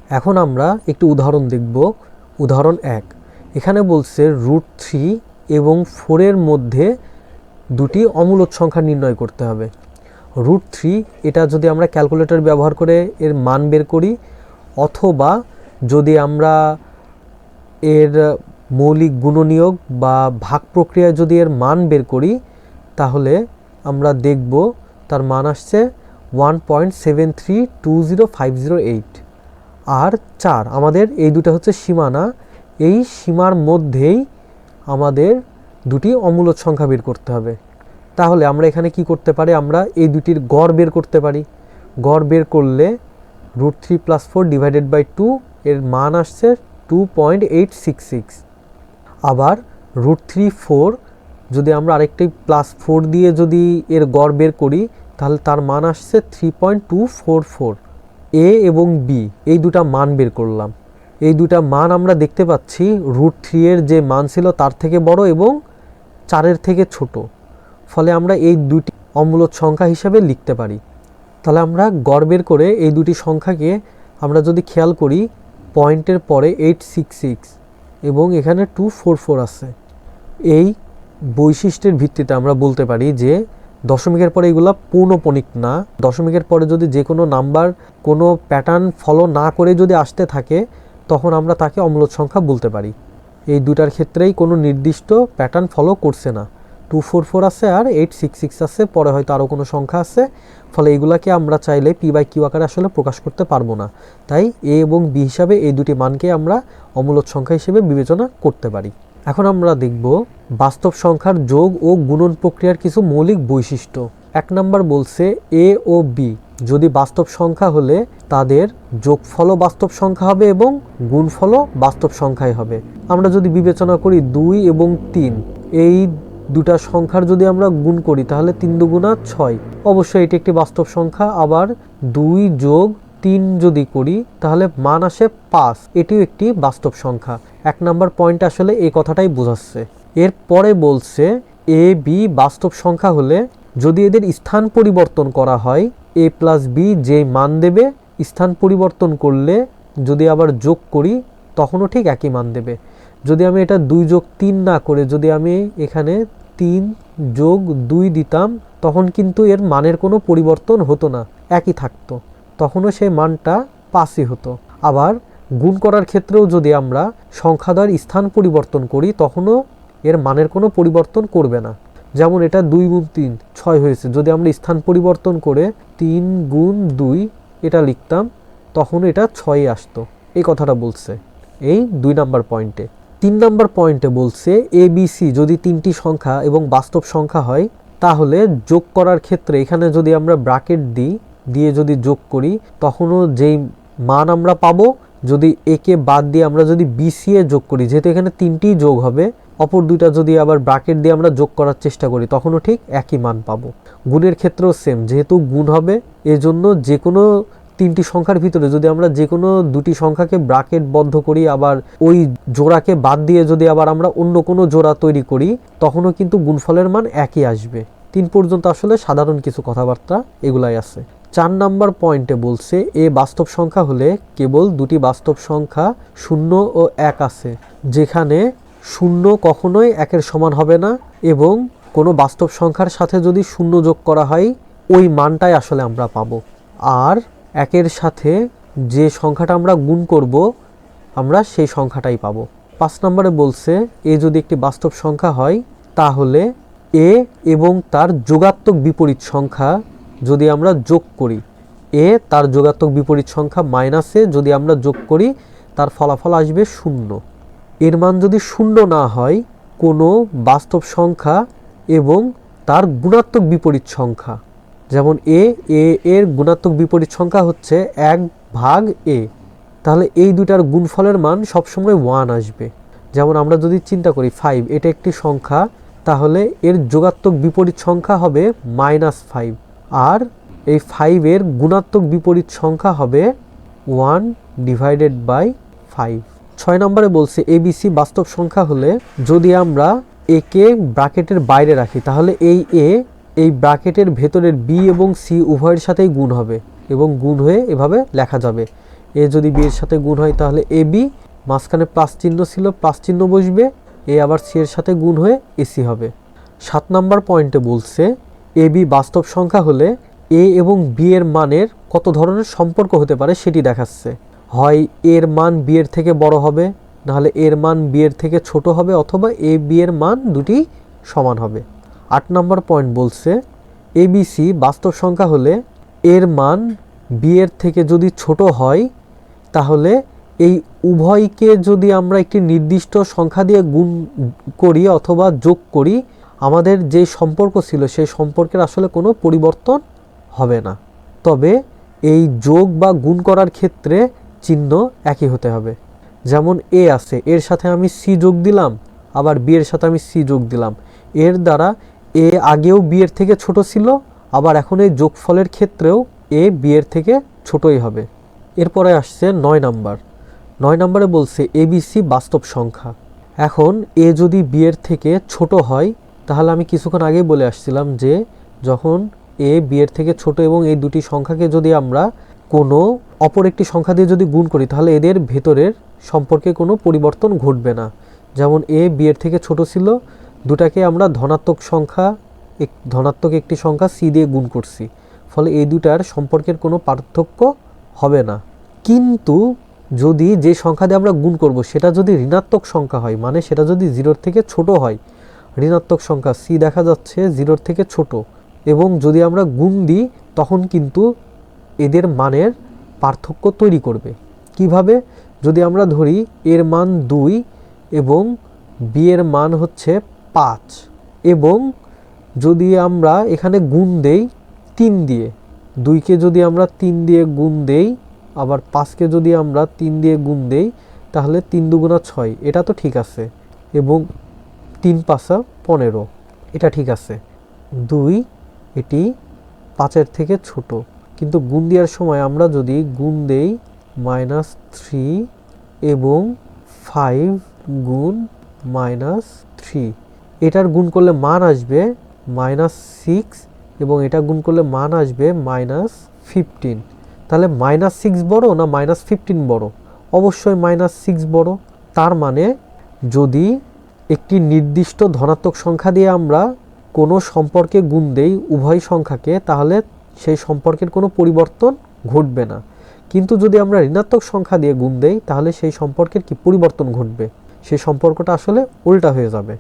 এখন আমরা একটি উদাহরণ দেখব। উদাহরণ 1, এখানে বলছে √3 এবং 4 এর মধ্যে দুটি অমূলদ সংখ্যা নির্ণয় করতে হবে। √3 এটা যদি আমরা ক্যালকুলেটর ব্যবহার করে এর মান বের করি, অথবা যদি আমরা এর মৌলিক গুণনীয়ক বা ভাগ প্রক্রিয়ায় যদি এর মান বের করি, তাহলে আমরা দেখব তার মান আসছে 1.732058। আর 4 আমাদের এই দুটো হচ্ছে সীমানা, এই সীমার মধ্যেই আমাদের দুটি অমূলদ সংখ্যা বের করতে হবে। তাহলে আমরা এখানে কি করতে পারি, আমরা এই দুটির গড় বের করতে পারি। গড় বের করলে √3 + 4 / 2 এর মান আসছে 2.866। আবার √3 4 যদি আমরা আরেকটি +4 দিয়ে যদি এর গড় বের করি, তাহলে তার মান আসছে 3.244। এ এবং বি এই দুটা মান বের করলাম। এই দুটা মান আমরা দেখতে পাচ্ছি √3 এর যে মান ছিল তার থেকে বড় এবং 4-এর থেকে ছোট, ফলে আমরা এই দুটি অমূলদ সংখ্যা হিসেবে লিখতে পারি। তাহলে আমরা গড় বের করে এই দুটি সংখ্যাকে আমরা যদি খেয়াল করি, পয়েন্টের পরে 866 এবং এখানে 244 আছে। এই বৈশিষ্ট্যের ভিত্তিতে আমরা বলতে পারি যে দশমিকের পরে এগুলা পূর্ণপণিক না। দশমিকের পরে যদি যে কোনো নাম্বার কোনো প্যাটার্ন ফলো না করে যদি আসতে থাকে, তখন আমরা তাকে অমূলদ সংখ্যা বলতে পারি। এই দুটার ক্ষেত্রেই কোনো নির্দিষ্ট প্যাটার্ন ফলো করছে না। 244 আছে আর 866 আছে, পরে হয়তো আরও কোনো সংখ্যা আছে, ফলে এইগুলাকে আমরা চাইলে p/q আকারে আসলে প্রকাশ করতে পারবো না। তাই a এবং b হিসাবে এই দুটি মানকে আমরা অমূলদ সংখ্যা হিসেবে বিবেচনা করতে পারি। এখন আমরা দেখব বাস্তব সংখ্যার যোগ ও গুণন প্রক্রিয়ার কিছু মৌলিক বৈশিষ্ট্য। 1 নম্বর বলছে a ও b যদি বাস্তব সংখ্যা হলে তাদের যোগফলও বাস্তব সংখ্যা হবে এবং গুণফলও বাস্তব সংখ্যাই হবে। আমরা যদি বিবেচনা করি 2 এবং 3, এই দুটা সংখ্যার যদি আমরা গুণ করি তাহলে 3 × 2 = 6। অবশ্যই এটি একটি বাস্তব সংখ্যা। আবার 2 + 3 যদি করি তাহলে মান আসে 5, এটিও একটি বাস্তব সংখ্যা। 1 নম্বর পয়েন্ট আসলে এই কথাটাই বোঝাচ্ছে। এরপরে বলছে a b বাস্তব সংখ্যা হলে যদি এদের স্থান পরিবর্তন করা হয়, a + b যে মান দেবে, স্থান পরিবর্তন করলে যদি আবার যোগ করি তখনও ঠিক একই মান দেবে। যদি আমি এটা 2 + 3 না করে যদি আমি এখানে 3 + 2 দিতাম, তখন কিন্তু এর মানের কোনো পরিবর্তন হতো না, একই থাকতো, তখনও সেই মানটা 5ই হতো। আবার গুণ করার ক্ষেত্রেও যদি আমরা সংখ্যাদ্বয়ের স্থান পরিবর্তন করি, তখনও এর মানের কোনো পরিবর্তন করবে না। যেমন এটা 2 × 3 6 হয়েছে, যদি আমরা স্থান পরিবর্তন করে 3 × 2 এটা লিখতাম, তখন এটা 6ই আসতো। এই কথাটা বলছে এই 2 নম্বর পয়েন্টে। 3 নম্বর পয়েন্টে বলছে a b c যদি 3টি সংখ্যা এবং বাস্তব সংখ্যা হয়, তাহলে যোগ করার ক্ষেত্রে এখানে যদি আমরা ব্র্যাকেট দিয়ে যদি যোগ করি, তখনও যেই মান আমরা পাবো, যদি a কে বাদ দিয়ে আমরা যদি b c এ যোগ করি, যেহেতু এখানে 3টি যোগ হবে, অপর দুইটা যদি আবার ব্র্যাকেট দিয়ে আমরা যোগ করার চেষ্টা করি, তখনও ঠিক একই মান পাবো। গুণের ক্ষেত্রেও সেম, যেহেতু গুণ হবে, এজন্য যে কোনো 3টি সংখ্যার ভিতরে যদি আমরা যে কোনো 2টি সংখ্যাকে ব্র্যাকেট বদ্ধ করি, আবার ওই জোড়াকে বাদ দিয়ে যদি আবার আমরা অন্য কোনো জোড়া তৈরি করি, তখনও কিন্তু গুণফলের মান একই আসবে। 3 পর্যন্ত আসলে সাধারণ কিছু কথাবার্তা এগুলাই আছে। 4 নম্বর পয়েন্টে বলছে এ বাস্তব সংখ্যা হলে কেবল 2টি বাস্তব সংখ্যা 0 ও 1 আছে, যেখানে 0 কখনোই 1-এর সমান হবে না, এবং কোনো বাস্তব সংখ্যার সাথে যদি 0 যোগ করা হয়, ওই মানটাই আসলে আমরা পাবো। আর 1-এর সাথে যে সংখ্যাটা আমরা গুণ করব, আমরা সেই সংখ্যাটাই পাবো। 5 নম্বরে বলছে এ যদি একটি বাস্তব সংখ্যা হয়, তাহলে এ এবং তার যোগাত্মক বিপরীত সংখ্যা যদি আমরা যোগ করি, এ তার যোগাত্মক বিপরীত সংখ্যা -এ যদি আমরা যোগ করি, তার ফলাফল আসবে 0। এর মান যদি 0 না হয়, কোনো বাস্তব সংখ্যা এবং তার গুণাত্মক বিপরীত সংখ্যা, যেমন এ এর গুণাত্মক বিপরীত সংখ্যা হচ্ছে 1/a, তাহলে এই দুটার গুণফলের মান সবসময় 1 আসবে। যেমন আমরা যদি চিন্তা করি 5, এটা একটি সংখ্যা, তাহলে এর যোগাত্মক বিপরীত সংখ্যা হবে -5, আর এই 5 এর গুণাত্মক বিপরীত সংখ্যা হবে 1/5। 6 নম্বরে বলছে abc বাস্তব সংখ্যা হলে যদি আমরা a কে ব্র্যাকেটের বাইরে রাখি, তাহলে এই a এই ব্র্যাকেটের ভেতরের b এবং c উভয়ের সাথেই গুণ হবে এবং গুণ হয়ে এভাবে লেখা যাবে। এ যদি বি এর সাথে গুণ হয় তাহলে এ বি, মাঝখানে প্লাস চিহ্ন ছিল, প্লাস চিহ্ন বসবে, এ আবার সি এর সাথে গুণ হয়ে এসি হবে। 7 নম্বর পয়েন্টে বলছে এ বি বাস্তব সংখ্যা হলে এ এবং বি এর মানের কত ধরনের সম্পর্ক হতে পারে সেটি দেখাচ্ছে। হয় এর মান বি এর থেকে বড় হবে, নাহলে এর মান বি এর থেকে ছোট হবে, অথবা এ বি এর মান দুটি সমান হবে। 8 নম্বর পয়েন্ট বলছে এ বি সি বাস্তব সংখ্যা হলে এর মান বি এর থেকে যদি ছোট হয় তাহলে এই উভয়কে যদি আমরা একটি নির্দিষ্ট সংখ্যা দিয়ে গুণ করি অথবা যোগ করি, আমাদের যে সম্পর্ক ছিল সেই সম্পর্কের আসলে কোনো পরিবর্তন হবে না। তবে এই যোগ বা গুণ করার ক্ষেত্রে চিহ্ন একই হতে হবে। যেমন এ আছে, এর সাথে আমি সি যোগ দিলাম, আবার বি এর সাথে আমি সি যোগ দিলাম, এর দ্বারা এ আগেও বি এর থেকে ছোট ছিল, আবার এখন এই যোগফলের ক্ষেত্রেও এ বি এর থেকে ছোটই হবে। এরপরে আসছে 9 নাম্বার। 9 নম্বরে বলছে এবিসি বাস্তব সংখ্যা। এখন এ যদি বি এর থেকে ছোট হয় তাহলে আমি কিছুক্ষণ আগেই বলে আসছিলাম যে যখন এ বি এর থেকে ছোট এবং এই দুটি সংখ্যাকে যদি আমরা কোনো অপর একটি সংখ্যা দিয়ে যদি গুণ করি তাহলে এদের ভেতরের সম্পর্কে কোনো পরিবর্তন ঘটবে না। যেমন এ বি এর থেকে ছোট ছিল, দুটাকে আমরা ধনাত্মক একটি সংখ্যা সি দিয়ে গুণ করছি, ফলে এই দুটার সম্পর্কের কোনো পার্থক্য হবে না। কিন্তু যদি যে সংখ্যা দিয়ে আমরা গুণ করব সেটা যদি ঋণাত্মক সংখ্যা হয়, মানে সেটা যদি 0-র থেকে ছোট হয়, ঋণাত্মক সংখ্যা সি দেখা যাচ্ছে 0-র থেকে ছোট, এবং যদি আমরা গুণ দিই তখন কিন্তু এদের মানের পার্থক্য তৈরি করবে। কিভাবে? যদি আমরা ধরি এর মান 2 এবং বি এর মান হচ্ছে 5, এবং যদি আমরা এখানে গুণ দেই 3 দিয়ে, 2কে যদি আমরা 3 দিয়ে গুণ দেই, আবার 5কে যদি আমরা 3 দিয়ে গুণ দেই তাহলে 3 দুগুণা 6, এটা তো ঠিক আছে, এবং 3 5 15, এটা ঠিক আছে। 2 এটি 5-এর থেকে ছোট, কিন্তু গুণ দেওয়ার সময় আমরা যদি গুণ দেই -3 এবং 5 গুণ -3, এটার গুণ করলে মান আসবে -6, এবং এটা গুণ করলে মান আসবে -15। তাহলে -6 বড় না -15 বড়? অবশ্যই -6 বড়। তার মানে যদি একটি নির্দিষ্ট ধনাত্মক সংখ্যা দিয়ে আমরা কোনো সম্পর্কে গুণ দেই উভয় সংখ্যাকে, তাহলে সেই সম্পর্কের কোনো পরিবর্তন ঘটবে না। কিন্তু যদি আমরা ঋণাত্মক সংখ্যা দিয়ে গুণ দেই তাহলে সেই সম্পর্কের কি পরিবর্তন ঘটবে, সেই সম্পর্কটা আসলে উল্টা হয়ে যাবে।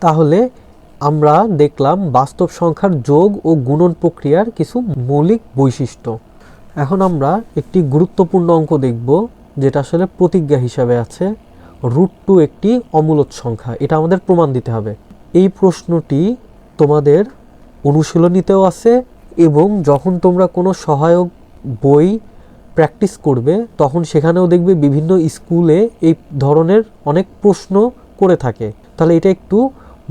তাহলে আমরা দেখলাম বাস্তব সংখ্যার যোগ ও গুণন প্রক্রিয়ার কিছু মৌলিক বৈশিষ্ট্য। এখন আমরা একটি গুরুত্বপূর্ণ অঙ্ক দেখব যেটা আসলে প্রতিজ্ঞা হিসাবে আছে। √2 একটি অমূলদ সংখ্যা, এটা আমাদের প্রমাণ দিতে হবে। এই প্রশ্নটি তোমাদের অনুশীলনীতেও আছে, এবং যখন তোমরা কোনো সহায়ক বই প্র্যাকটিস করবে তখন সেখানেও দেখবে বিভিন্ন স্কুলে এই ধরনের অনেক প্রশ্ন করে থাকে। তাহলে এটা একটু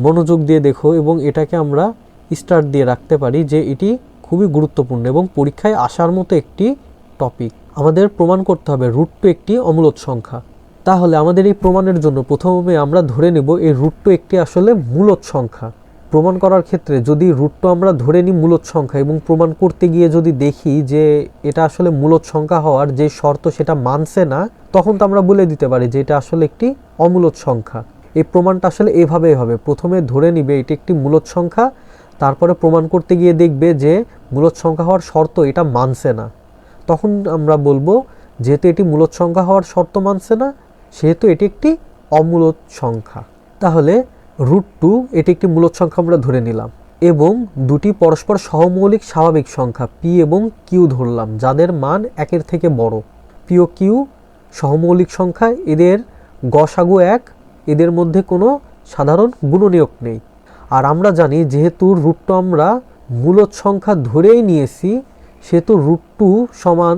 মনোযোগ দিয়ে দেখো, এবং এটাকে আমরা স্টার দিয়ে রাখতে পারি যে এটি খুবই গুরুত্বপূর্ণ এবং পরীক্ষায় আসার মতো একটি টপিক। আমাদের প্রমাণ করতে হবে √2 একটি অমূলদ সংখ্যা। তাহলে আমাদের এই প্রমাণের জন্য প্রথমে আমরা ধরে নেব এই √2 একটি আসলে মূলদ সংখ্যা। প্রমাণ করার ক্ষেত্রে যদি √2 আমরা ধরে নিই মূলদ সংখ্যা, এবং প্রমাণ করতে গিয়ে যদি দেখি যে এটা আসলে মূলদ সংখ্যা হওয়ার যে শর্ত সেটা মানছে না, তখন তো আমরা বলে দিতে পারি যে এটা আসলে একটি অমূলদ সংখ্যা। এই প্রমাণটা আসলে এভাবেই হবে, প্রথমে ধরে নিবে এটি একটি মূলদ সংখ্যা, তারপরে প্রমাণ করতে গিয়ে দেখবে যে মূলদ সংখ্যা হওয়ার শর্ত এটা মানছে না, তখন আমরা বলবো যেহেতু এটি মূলদ সংখ্যা হওয়ার শর্ত মানছে না সেহেতু এটি একটি অমূলদ সংখ্যা। তাহলে √2 এটি একটি মূলদ সংখ্যা আমরা ধরে নিলাম, এবং দুটি পরস্পর সহমৌলিক স্বাভাবিক সংখ্যা পি এবং কিউ ধরলাম যাদের মান 1-এর থেকে বড়। পি ও কিউ সহমৌলিক সংখ্যা, এদের গসাগু 1, এদের মধ্যে কোনো সাধারণ গুণনীয়ক নেই। আর আমরা জানি যেহেতু √2 আমরা মূলদ সংখ্যা ধরেই নিয়েছি, সেহেতু √2 সমান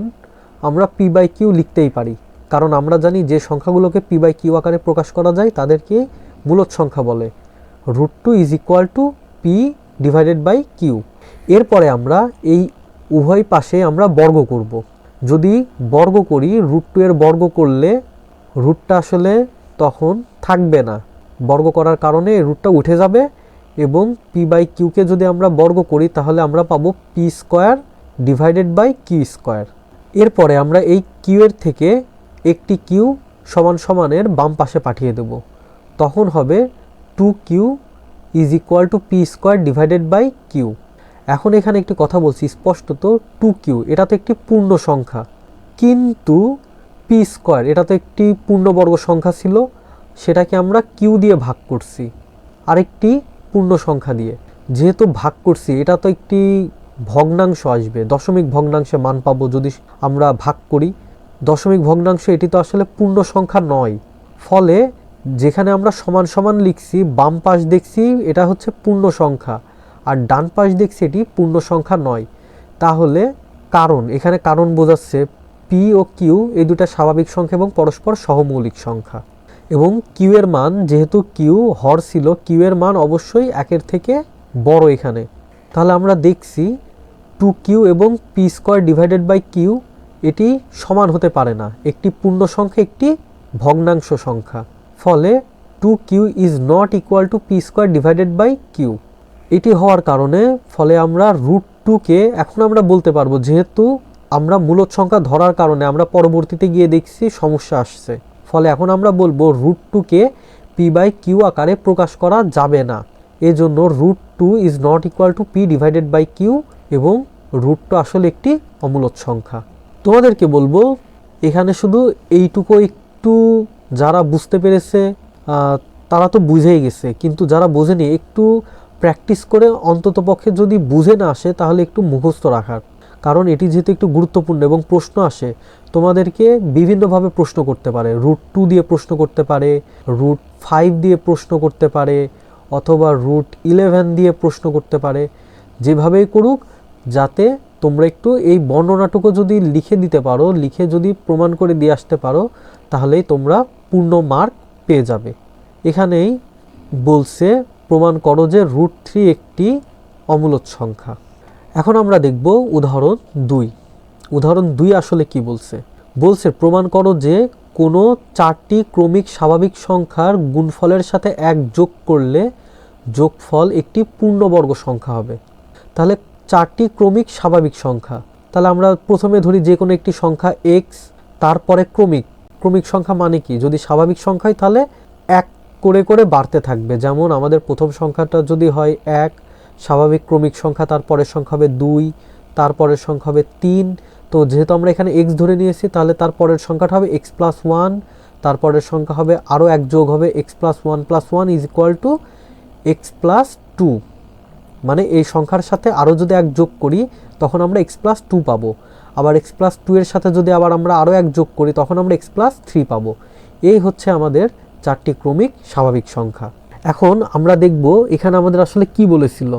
আমরা p/q লিখতেই পারি, কারণ আমরা জানি যে সংখ্যাগুলোকে p/q আকারে প্রকাশ করা যায় তাদেরকে মূলদ সংখ্যা বলে। √2 = p/q। এরপরে আমরা এই উভয় পাশে আমরা বর্গ করব। যদি বর্গ করি √2 এর বর্গ করলে রুটটা আসলে তখন থাকবে না, বর্গ করার কারণে রুটটা উঠে যাবে, এবং p/q-কে যদি আমরা বর্গ করি তাহলে আমরা পাবো p² / q²। এরপরে আমরা এই কিউ এর থেকে একটি কিউ সমান সমানের বাম পাশে পাঠিয়ে দেব, তখন হবে 2q is equal to P square divided by Q. এখন এখানে একটি কথা বলছি স্পষ্টত, 2q এটা তো একটি পূর্ণ সংখ্যা, কিন্তু পি স্কোয়ার এটা তো একটি পূর্ণবর্গ সংখ্যা ছিল, সেটাকে আমরা কিউ দিয়ে ভাগ করছি আরেকটি পূর্ণ সংখ্যা দিয়ে। যেহেতু ভাগ করছি, এটা তো একটি ভগ্নাংশ আসবে, দশমিক ভগ্নাংশে মান পাবো যদি আমরা ভাগ করি। দশমিক ভগ্নাংশ এটি তো আসলে পূর্ণ সংখ্যা নয়, ফলে যেখানে আমরা সমান সমান লিখছি বাম পাশ দেখছি এটা হচ্ছে পূর্ণ সংখ্যা, আর ডান পাশ দেখছি এটি পূর্ণ সংখ্যা নয়। তাহলে কারণ, এখানে কারণ বোঝাচ্ছে পি ও কিউ এই দুটা স্বাভাবিক সংখ্যা এবং পরস্পর সহমৌলিক সংখ্যা, এবং কিউ এর মান, যেহেতু কিউ হর ছিল, কিউ এর মান অবশ্যই একের থেকে বড় এখানে। তাহলে আমরা দেখছি 2q এবং P square divided by Q এটি সমান হতে পারে না, একটি পূর্ণ সংখ্যা একটি ভগ্নাংশ সংখ্যা, ফলে 2q is not equal to P square divided by Q. এটি হওয়ার কারণে ফলে আমরা √2কে এখন আমরা বলতে পারবো, যেহেতু আমরা মূলদ সংখ্যা ধরার কারণে আমরা পরবর্তীতে গিয়ে দেখছি সমস্যা আসছে, ফলে এখন আমরা বলবো √2কে পি বাই কিউ আকারে প্রকাশ করা যাবে না, এজন্য √2 is not equal to P divided by Q, এবং √2 আসলে একটি অমূলদ সংখ্যা। তোমাদেরকে বলবো এখানে শুধু এইটুকু একটু যারা বুঝতে পেরেছে তারা তো বুঝেই গেছে, কিন্তু যারা বোঝেনি একটু প্র্যাকটিস করে অন্ততপক্ষে যদি বুঝে না আসে তাহলে একটু মুখস্থ রাখার, কারণ এটি যেহেতু একটু গুরুত্বপূর্ণ এবং প্রশ্ন আসে, তোমাদেরকে বিভিন্নভাবে প্রশ্ন করতে পারে, √2 দিয়ে প্রশ্ন করতে পারে, √5 দিয়ে প্রশ্ন করতে পারে, অথবা √11 দিয়ে প্রশ্ন করতে পারে, যেভাবেই করুক, যাতে তোমরা একটু এই বর্ণনাটুকু যদি লিখে দিতে পারো, লিখে যদি প্রমাণ করে দিয়ে আসতে পারো, তাহলেই তোমরা পূর্ণ মার্ক পেয়ে যাবে। এখানেই বলছে প্রমাণ করো যে √3 একটি অমূলদ সংখ্যা। এখন আমরা দেখব উদাহরণ 2। উদাহরণ 2 আসলে কি বলছে? বলছে প্রমাণ করো যে কোনো 4টি ক্রমিক স্বাভাবিক সংখ্যার গুণফলের সাথে 1 যোগ করলে যোগফল একটি পূর্ণবর্গ সংখ্যা হবে। তাহলে 4টি ক্রমিক স্বাভাবিক সংখ্যা, তাহলে আমরা প্রথমে ধরি যে কোনো একটি সংখ্যা x, তারপরে ক্রমিক সংখ্যা মানে কি, যদি স্বাভাবিক সংখ্যায় তাহলে 1 করে করে বাড়তে থাকবে, যেমন আমাদের প্রথম সংখ্যাটা যদি হয় 1, স্বাভাবিক ক্রমিক সংখ্যা তারপরের সংখ্যা হবে 2, তারপরের সংখ্যা হবে 3, তো যেহেতু আমরা এখানে x ধরে নিয়েছি তাহলে তারপরের সংখ্যাটা হবে x + 1, তারপরের সংখ্যা হবে আরও 1 যোগ হবে x + 1 + 1 is equal two x + 2, মানে এই সংখ্যার সাথে আরও যদি 1 যোগ করি তখন আমরা x + 2 পাবো, আবার x + 2 এর সাথে যদি আবার আমরা আরও 1 যোগ করি তখন আমরা x + 3 পাবো। এই হচ্ছে আমাদের 4টি ক্রমিক স্বাভাবিক সংখ্যা। এখন আমরা দেখব এখানে আমাদের আসলে কি বলেছিল,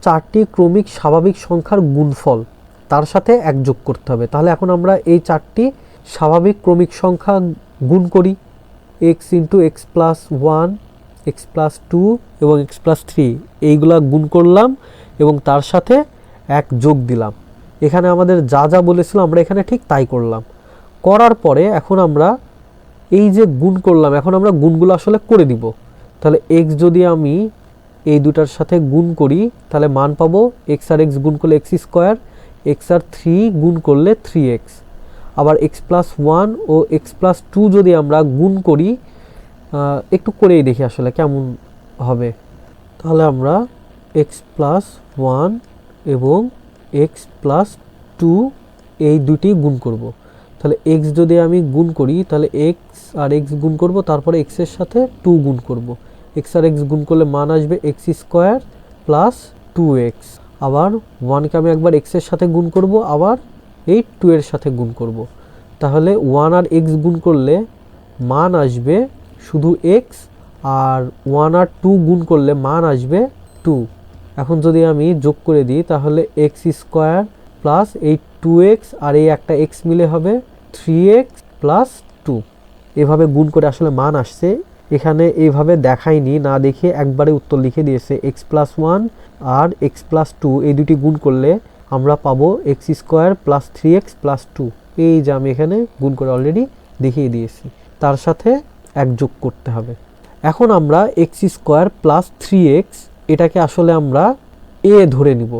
4টি ক্রমিক স্বাভাবিক সংখ্যার গুণফল, তার সাথে 1 যোগ করতে হবে। তাহলে এখন আমরা এই 4টি স্বাভাবিক ক্রমিক সংখ্যা গুণ করি, x × x + 1, x + 2 এবং x + 3, এইগুলা গুণ করলাম এবং তার সাথে 1 যোগ দিলাম। এখানে আমাদের যা যা বলেছিল আমরা এখানে ঠিক তাই করলাম। করার পরে এখন আমরা এই যে গুণ করলাম, এখন আমরা গুণগুলো আসলে করে দিব। তাহলে x যদি আমি এই দুটার সাথে গুণ করি তাহলে মান পাবো x আর x গুণ করলে x², x আর 3 গুণ করলে 3x, আবার x + 1 ও x + 2 যদি আমরা গুণ করি, একটু করেই দেখি আসলে কেমন হবে। তাহলে আমরা x + 1 এবং x + 2 এই দুটি গুণ করব। তাহলে x যদি আমি গুণ করি তাহলে x আর x গুণ করব, তারপরে x এর সাথে 2 গুণ করব, x আর x গুণ করলে মান আসবে x² + 2x, আবার 1কে আমি একবার x এর সাথে গুণ করব, আবার এই 2 এর সাথে গুণ করব। তাহলে 1 আর x গুণ করলে মান আসবে শুধু x, আর 1 আর 2 গুণ করলে মান আসবে 2। এখন যদি আমি যোগ করে দিই তাহলে x² প্লাস এই 2x আর এই একটা x মিলে হবে 3x + 2। এভাবে গুণ করে আসলে মান আসছে। এখানে এইভাবে দেখাইনি, না দেখে একবারে উত্তর লিখে দিয়েছে x + 1 আর x + 2 এই দুটি গুণ করলে আমরা পাবো x² + 3x + 2। এই যে আমি এখানে গুণ করে অলরেডি দেখিয়ে দিয়েছি, তার সাথে 1 যোগ করতে হবে। এখন আমরা x² + 3x এটাকে আসলে আমরা a ধরে নিব।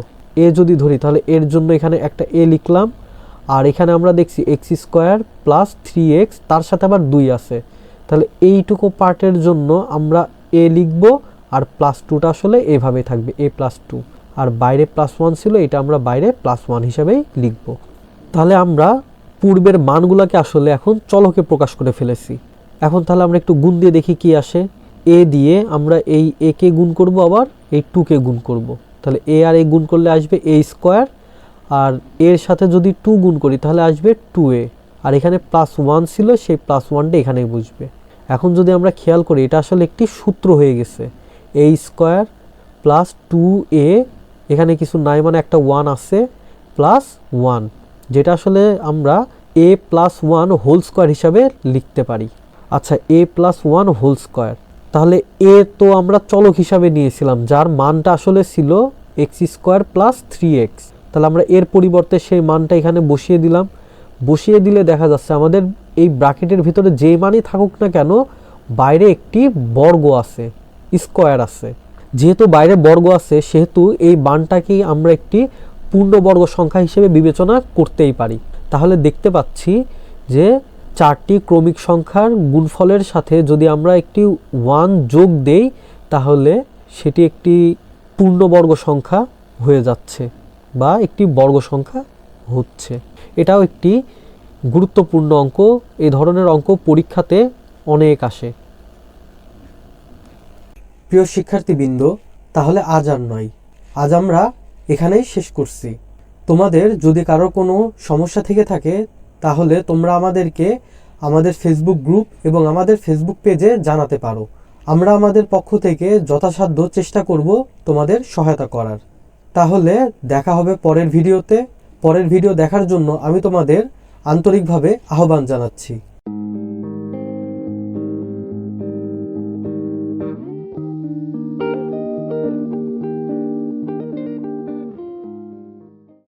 a যদি ধরি তাহলে এর জন্য এখানে একটা a লিখলাম, আর এখানে আমরা দেখছি এক্স স্কোয়ার প্লাস 3x, তার সাথে আবার 2 আছে। তাহলে এইটুকু পার্টের জন্য আমরা এ লিখব, আর +2টা আসলে এভাবেই থাকবে a+2, আর বাইরে +1 ছিল, এটা আমরা বাইরে +1 হিসাবেই লিখব। তাহলে আমরা পূর্বের মানগুলোকে আসলে এখন চলকে প্রকাশ করে ফেলেছি। এখন তাহলে আমরা একটু গুণ দিয়ে দেখি কি আসে। এ দিয়ে আমরা এই এ কে গুণ করব, আবার এই 2কে গুণ করব। তাহলে এ আর এ গুণ করলে আসবে a স্কোয়ার, আর এর সাথে যদি 2 গুণ করি তাহলে আসবে 2a, আর এখানে +1 ছিল, সেই +1টা এখানেই বুঝবে। এখন যদি আমরা খেয়াল করি, এটা আসলে একটি সূত্র হয়ে গেছে, a স্কোয়ার প্লাস 2a, এখানে কিছু নাই মানে একটা 1 আছে, +1, যেটা আসলে আমরা a+1 হোল স্কোয়ার হিসাবে লিখতে পারি। আচ্ছা, a+1 হোল স্কোয়ার, তাহলে এ তো আমরা চলক হিসাবে নিয়েছিলাম, যার মানটা আসলে ছিল এক্স স্কোয়ার প্লাস 3x। তাহলে আমরা এর পরিবর্তে সেই মানটা এখানে বসিয়ে দিলাম। বসিয়ে দিলে দেখা যাচ্ছে আমাদের এই ব্র্যাকেটের ভিতরে যে মানই থাকুক না কেন, বাইরে একটি বর্গ আছে, স্কোয়ার আছে। যেহেতু বাইরে বর্গ আছে, সেহেতু এই মানটাকেই আমরা একটি পূর্ণবর্গ সংখ্যা হিসেবে বিবেচনা করতেই পারি। তাহলে দেখতে পাচ্ছি যে 4টি ক্রমিক সংখ্যার গুণফলের সাথে যদি আমরা একটি 1 যোগ দেই, তাহলে সেটি একটি পূর্ণবর্গ সংখ্যা হয়ে যাচ্ছে বা একটি বর্গ সংখ্যা হচ্ছে। এটাও একটি গুরুত্বপূর্ণ অঙ্ক। এই ধরনের অঙ্ক পরীক্ষাতে অনেক আসে। প্রিয় শিক্ষার্থীবৃন্দ, তাহলে আজ আর নয়, আজ আমরা এখানেই শেষ করছি। তোমাদের যদি কারো কোনো সমস্যা থেকে থাকে, তাহলে তোমরা আমাদেরকে আমাদের ফেসবুক গ্রুপ এবং আমাদের ফেসবুক পেজে জানাতে পারো। আমরা আমাদের পক্ষ থেকে যথাসাধ্য চেষ্টা করব তোমাদের সহায়তা করার। তাহলে দেখা হবে পরের ভিডিওতে। পরের ভিডিও দেখার জন্য আমি তোমাদের আন্তরিকভাবে আহ্বান জানাচ্ছি।